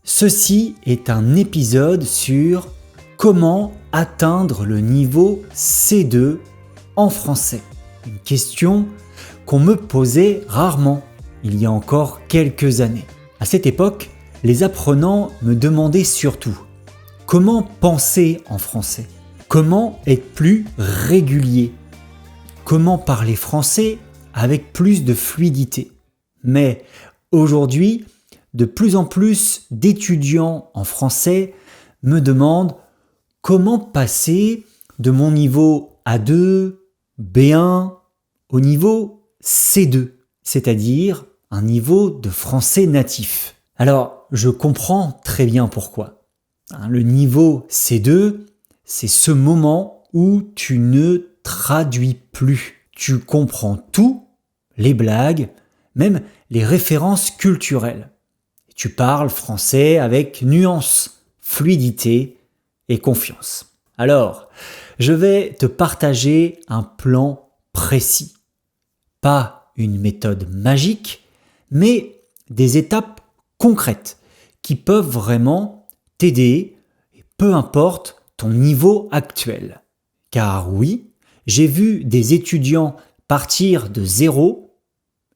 Ceci est un épisode sur comment atteindre le niveau C2 en français. Une question qu'on me posait rarement il y a encore quelques années. À cette époque, les apprenants me demandaient surtout comment penser en français, comment être plus régulier, comment parler français avec plus de fluidité. Mais aujourd'hui, de plus en plus d'étudiants en français me demandent comment passer de mon niveau A2, B1 au niveau C2, c'est-à-dire un niveau de français natif. Alors, je comprends très bien pourquoi. Le niveau C2, c'est ce moment où tu ne traduis plus. Tu comprends tout, les blagues, même les références culturelles. Tu parles français avec nuance, fluidité et confiance. Alors, je vais te partager un plan précis. Pas une méthode magique, mais des étapes concrètes qui peuvent vraiment t'aider, peu importe ton niveau actuel. Car oui, j'ai vu des étudiants partir de zéro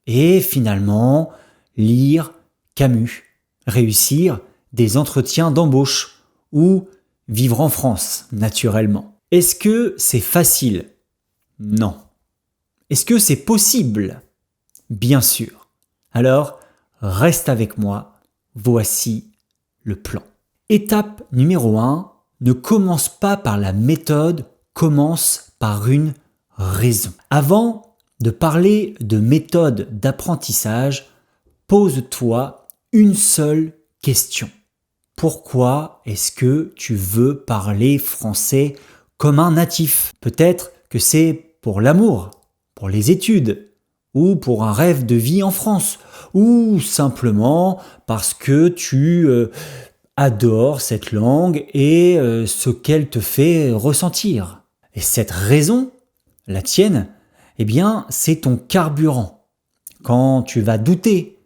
et finalement lire Camus, réussir des entretiens d'embauche ou vivre en France, naturellement. Est-ce que c'est facile ? Non. Est-ce que c'est possible ? Bien sûr. Alors, reste avec moi, voici le plan. Étape numéro 1, ne commence pas par la méthode, commence par une raison. Avant de parler de méthode d'apprentissage, pose-toi une seule question. Pourquoi est-ce que tu veux parler français comme un natif ? Peut-être que c'est pour l'amour, pour les études, ou pour un rêve de vie en France, ou simplement parce que tu adores cette langue et ce qu'elle te fait ressentir. Et cette raison, la tienne, eh bien, c'est ton carburant. Quand tu vas douter,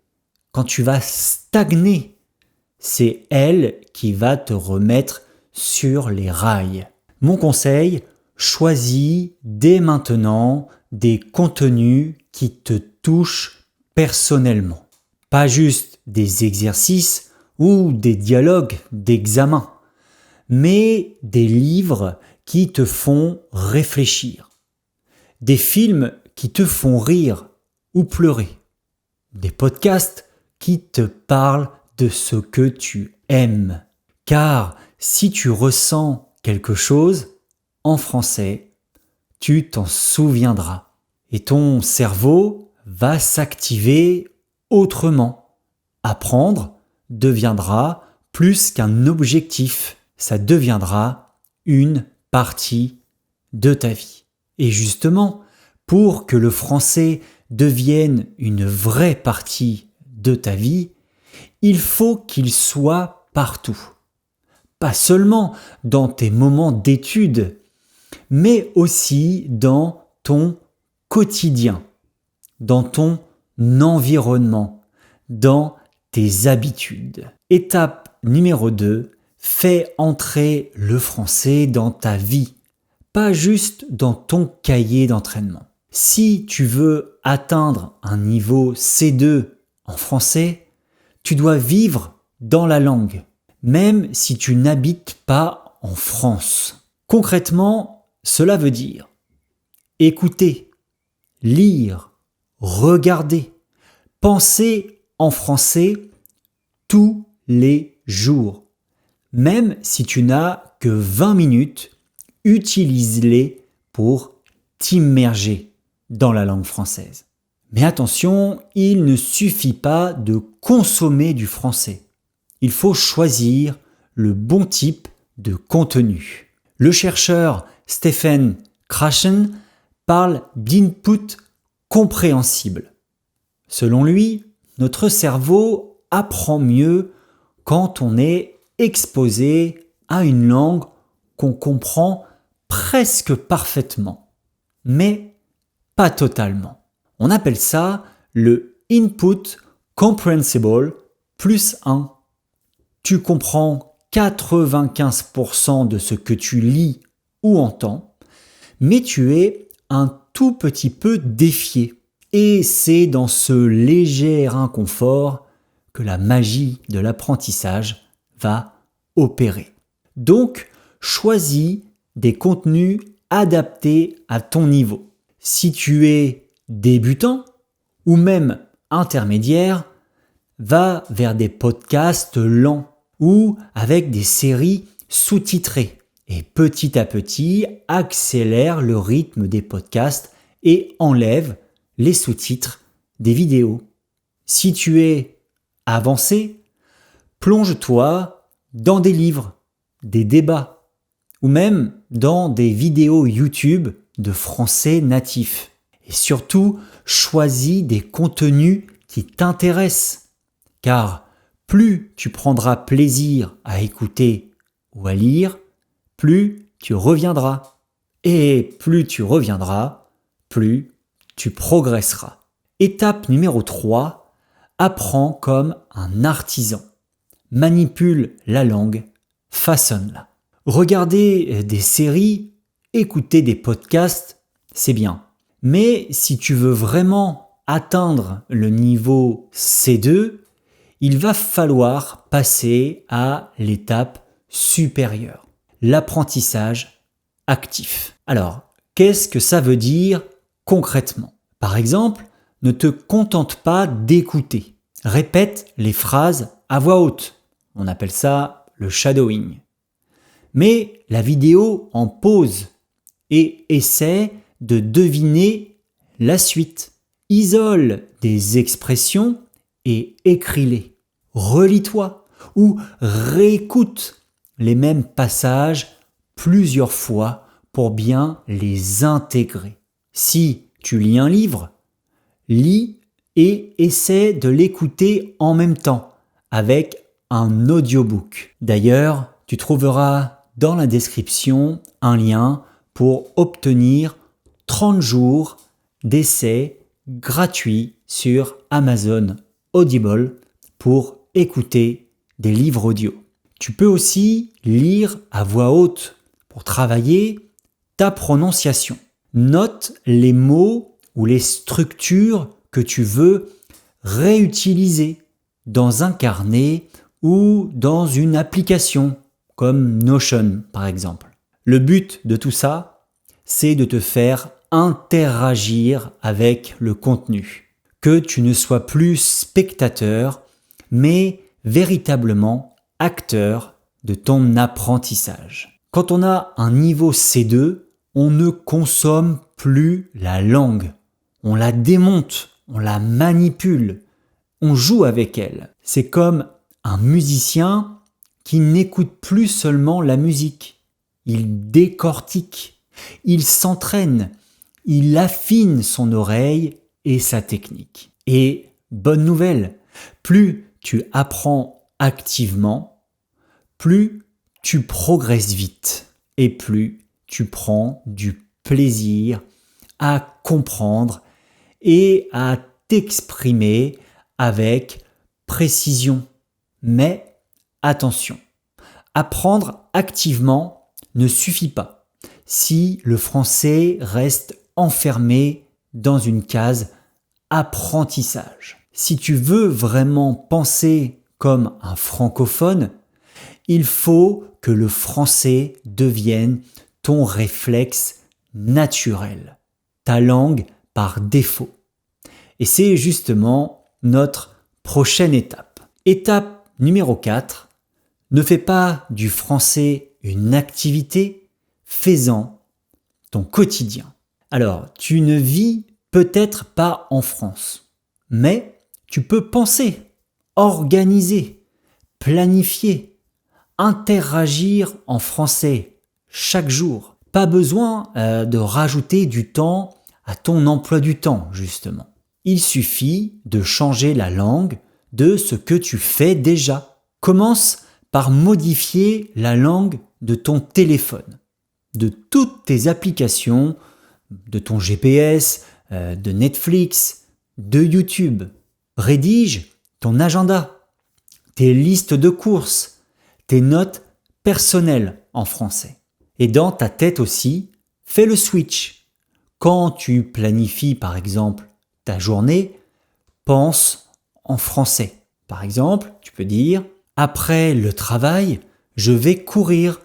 quand tu vas stagner, c'est elle qui va te remettre sur les rails. Mon conseil, choisis dès maintenant des contenus qui te touchent personnellement. Pas juste des exercices ou des dialogues d'examen, mais des livres qui te font réfléchir, des films qui te font rire ou pleurer, des podcasts qui te parlent de ce que tu aimes. Car si tu ressens quelque chose en français, tu t'en souviendras. Et ton cerveau va s'activer autrement. Apprendre deviendra plus qu'un objectif. Ça deviendra une partie de ta vie. Et justement, pour que le français devienne une vraie partie de ta vie, il faut qu'il soit partout. Pas seulement dans tes moments d'études, mais aussi dans ton quotidien, dans ton environnement, dans tes habitudes. Étape numéro 2, fais entrer le français dans ta vie, pas juste dans ton cahier d'entraînement. Si tu veux atteindre un niveau C2 en français, tu dois vivre dans la langue, même si tu n'habites pas en France. Concrètement, cela veut dire écouter, lire, regarder, penser en français tous les jours. Même si tu n'as que 20 minutes, utilise-les pour t'immerger dans la langue française. Mais attention, il ne suffit pas de consommer du français. Il faut choisir le bon type de contenu. Le chercheur Stephen Krashen parle d'input compréhensible. Selon lui, notre cerveau apprend mieux quand on est exposé à une langue qu'on comprend presque parfaitement, mais pas totalement. On appelle ça le input comprehensible plus 1. tu comprends 95% de ce que tu lis ou entends, mais tu es un tout petit peu défié. Et c'est dans ce léger inconfort que la magie de l'apprentissage va opérer. Donc, choisis des contenus adaptés à ton niveau. Si tu es débutant ou même intermédiaire, va vers des podcasts lents ou avec des séries sous-titrées. Et petit à petit, accélère le rythme des podcasts et enlève les sous-titres des vidéos. Si tu es avancé, plonge-toi dans des livres, des débats ou même dans des vidéos YouTube de français natif. Et surtout, choisis des contenus qui t'intéressent, car plus tu prendras plaisir à écouter ou à lire, plus tu reviendras. Et plus tu reviendras, plus tu progresseras. Étape numéro 3, apprends comme un artisan. Manipule la langue, façonne-la. Regarder des séries, écouter des podcasts, c'est bien. Mais si tu veux vraiment atteindre le niveau C2, il va falloir passer à l'étape supérieure, l'apprentissage actif. Alors, qu'est-ce que ça veut dire concrètement? Par exemple, ne te contente pas d'écouter. Répète les phrases à voix haute. On appelle ça le shadowing. Mets la vidéo en pause et essaie de deviner la suite. Isole des expressions et écris-les. Relis-toi ou réécoute les mêmes passages plusieurs fois pour bien les intégrer. Si tu lis un livre, lis et essaie de l'écouter en même temps avec un audiobook. D'ailleurs, tu trouveras dans la description un lien pour obtenir 30 jours d'essai gratuit sur Amazon Audible pour écouter des livres audio. Tu peux aussi lire à voix haute pour travailler ta prononciation. Note les mots ou les structures que tu veux réutiliser dans un carnet ou dans une application comme Notion par exemple. Le but de tout ça, c'est de te faire interagir avec le contenu. Que tu ne sois plus spectateur, mais véritablement acteur de ton apprentissage. Quand on a un niveau C2, on ne consomme plus la langue. On la démonte, on la manipule, on joue avec elle. C'est comme un musicien qui n'écoute plus seulement la musique. Il décortique, il s'entraîne, il affine son oreille et sa technique. Et bonne nouvelle, plus tu apprends activement, plus tu progresses vite et plus tu prends du plaisir à comprendre et à t'exprimer avec précision. Mais attention, apprendre activement ne suffit pas si le français reste enfermé dans une case apprentissage. Si tu veux vraiment penser comme un francophone, il faut que le français devienne ton réflexe naturel, ta langue par défaut. Et c'est justement notre prochaine étape. Étape numéro 4, ne fais pas du français une activité, fais-en ton quotidien. Alors, tu ne vis peut-être pas en France, mais tu peux penser, organiser, planifier, interagir en français chaque jour. Pas besoin de rajouter du temps à ton emploi du temps, justement. Il suffit de changer la langue de ce que tu fais déjà. Commence par modifier la langue de ton téléphone, de toutes tes applications, de ton GPS, de Netflix, de YouTube. Rédige ton agenda, tes listes de courses, tes notes personnelles en français. Et dans ta tête aussi, fais le switch. Quand tu planifies par exemple ta journée, pense en français. Par exemple, tu peux dire « Après le travail, je vais courir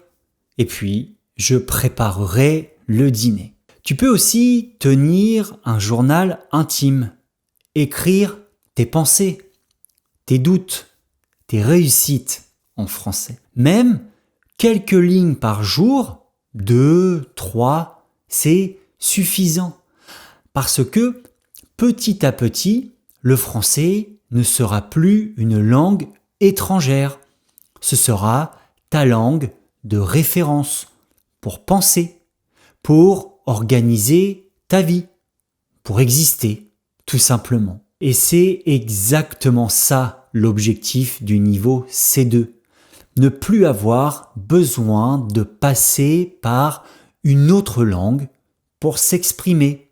et puis je préparerai le dîner ». Tu peux aussi tenir un journal intime, écrire tes pensées, tes doutes, tes réussites en français. Même quelques lignes par jour, 2, 3, c'est suffisant. Parce que petit à petit, le français ne sera plus une langue étrangère. Ce sera ta langue de référence pour penser, pour organiser ta vie, pour exister, tout simplement. Et c'est exactement ça l'objectif du niveau C2. Ne plus avoir besoin de passer par une autre langue pour s'exprimer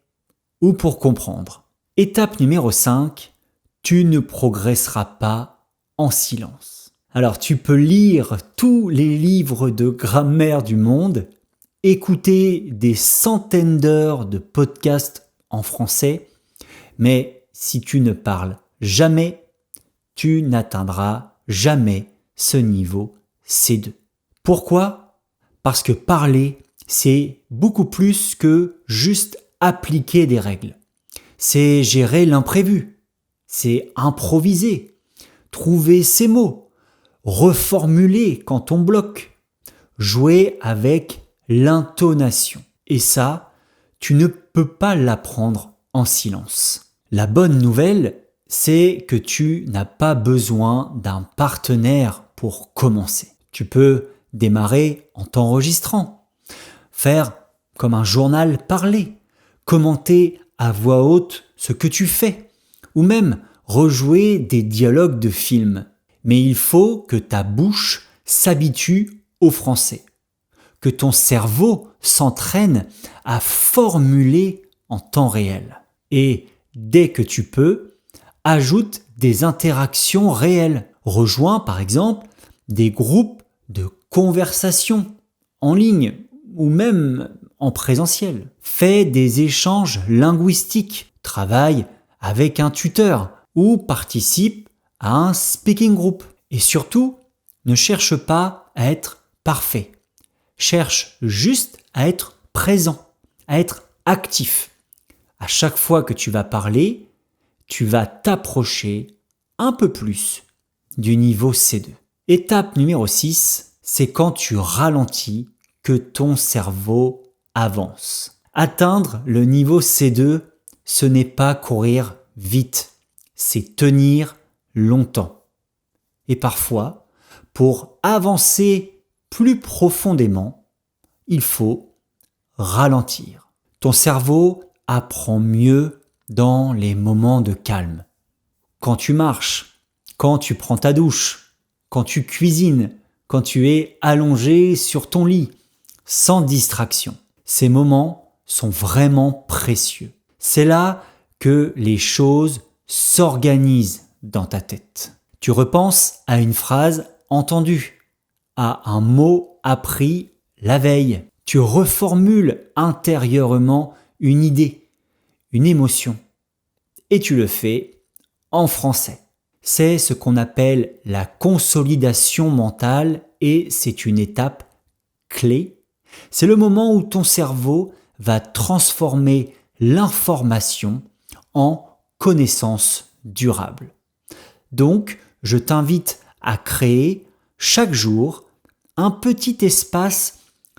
ou pour comprendre. Étape numéro 5, tu ne progresseras pas en silence. Alors tu peux lire tous les livres de grammaire du monde, écouter des centaines d'heures de podcasts en français, mais si tu ne parles jamais, tu n'atteindras jamais ce niveau C2. Pourquoi ? Parce que parler, c'est beaucoup plus que juste appliquer des règles. C'est gérer l'imprévu, c'est improviser, trouver ses mots, reformuler quand on bloque, jouer avec l'intonation. Et ça, tu ne peux pas l'apprendre en silence. La bonne nouvelle, c'est que tu n'as pas besoin d'un partenaire pour commencer. Tu peux démarrer en t'enregistrant, faire comme un journal parlé, commenter à voix haute ce que tu fais, ou même rejouer des dialogues de films. Mais il faut que ta bouche s'habitue au français, que ton cerveau s'entraîne à formuler en temps réel. Et dès que tu peux, ajoute des interactions réelles. Rejoins par exemple des groupes de conversation en ligne ou même en présentiel. Fais des échanges linguistiques, travaille avec un tuteur ou participe à un speaking group. Et surtout, ne cherche pas à être parfait. Cherche juste à être présent, à être actif. À chaque fois que tu vas parler, tu vas t'approcher un peu plus du niveau C2. Étape numéro 6, c'est quand tu ralentis que ton cerveau avance. Atteindre le niveau C2, ce n'est pas courir vite, c'est tenir longtemps. Et parfois, pour avancer plus profondément, il faut ralentir. Ton cerveau apprend mieux dans les moments de calme. Quand tu marches, quand tu prends ta douche, quand tu cuisines, quand tu es allongé sur ton lit, sans distraction. Ces moments sont vraiment précieux. C'est là que les choses s'organisent dans ta tête. Tu repenses à une phrase entendue, à un mot appris la veille. Tu reformules intérieurement une idée, une émotion. Et tu le fais en français. C'est ce qu'on appelle la consolidation mentale et c'est une étape clé. C'est le moment où ton cerveau va transformer l'information en connaissance durable. Donc, je t'invite à créer chaque jour un petit espace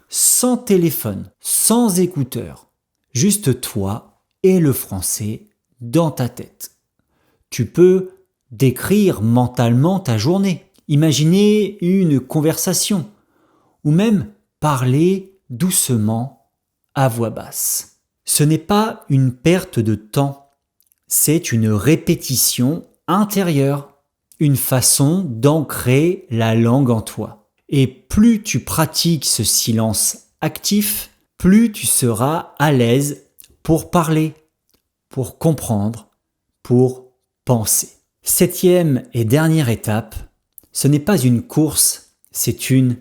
sans téléphone, sans écouteurs, juste toi et le français dans ta tête. Tu peux décrire mentalement ta journée, imaginer une conversation ou même parler doucement à voix basse. Ce n'est pas une perte de temps, c'est une répétition intérieure, une façon d'ancrer la langue en toi. Et plus tu pratiques ce silence actif, plus tu seras à l'aise pour parler, pour comprendre, pour penser. 7e et dernière étape, ce n'est pas une course, c'est une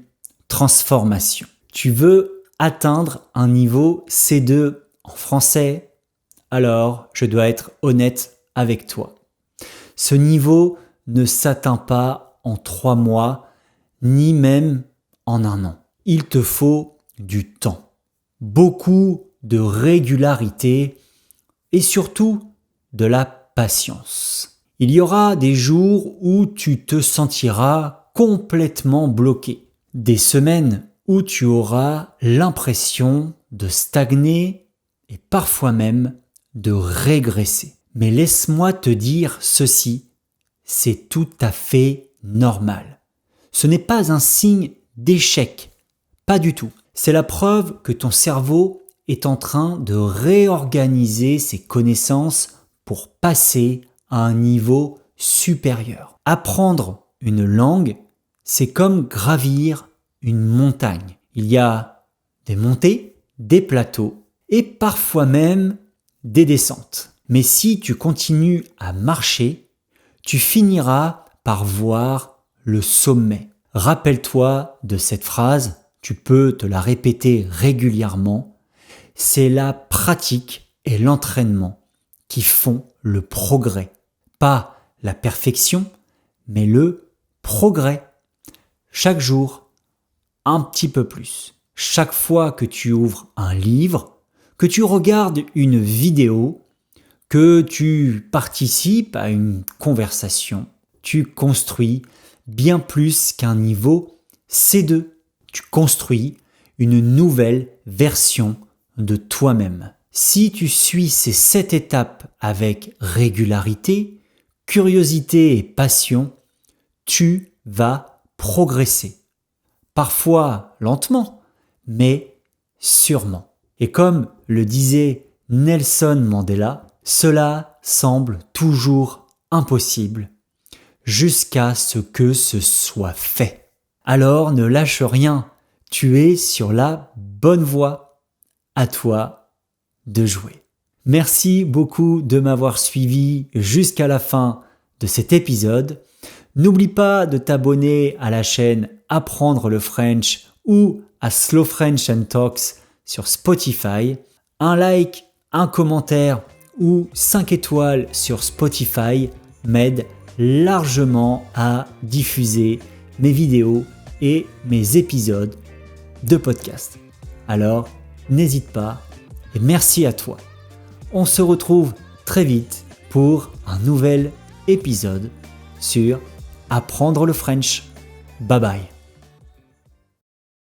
transformation. Tu veux atteindre un niveau C2 en français, alors je dois être honnête avec toi. Ce niveau ne s'atteint pas en 3 mois, ni même en 1 an. Il te faut du temps, beaucoup de régularité et surtout de la patience. Il y aura des jours où tu te sentiras complètement bloqué, des semaines où tu auras l'impression de stagner et parfois même de régresser. Mais laisse-moi te dire ceci, c'est tout à fait normal. Ce n'est pas un signe d'échec, pas du tout. C'est la preuve que ton cerveau est en train de réorganiser ses connaissances pour passer à un niveau supérieur. Apprendre une langue, c'est comme gravir une montagne. Il y a des montées, des plateaux et parfois même des descentes. Mais si tu continues à marcher, tu finiras par voir le sommet. Rappelle-toi de cette phrase, tu peux te la répéter régulièrement. C'est la pratique et l'entraînement qui font le progrès. Pas la perfection, mais le progrès. Chaque jour, un petit peu plus. Chaque fois que tu ouvres un livre, que tu regardes une vidéo, que tu participes à une conversation, tu construis bien plus qu'un niveau C2. Tu construis une nouvelle version de toi-même. Si tu suis ces 7 étapes avec régularité, curiosité et passion, tu vas progresser. Parfois lentement, mais sûrement. Et comme le disait Nelson Mandela, cela semble toujours impossible jusqu'à ce que ce soit fait. Alors ne lâche rien, tu es sur la bonne voie. À toi de jouer. Merci beaucoup de m'avoir suivi jusqu'à la fin de cet épisode. N'oublie pas de t'abonner à la chaîne Apprendre le French ou à Slow French and Talks sur Spotify. Un like, un commentaire ou 5 étoiles sur Spotify m'aide largement à diffuser mes vidéos et mes épisodes de podcast. Alors, n'hésite pas et merci à toi. On se retrouve très vite pour un nouvel épisode sur Apprendre le French. Bye bye.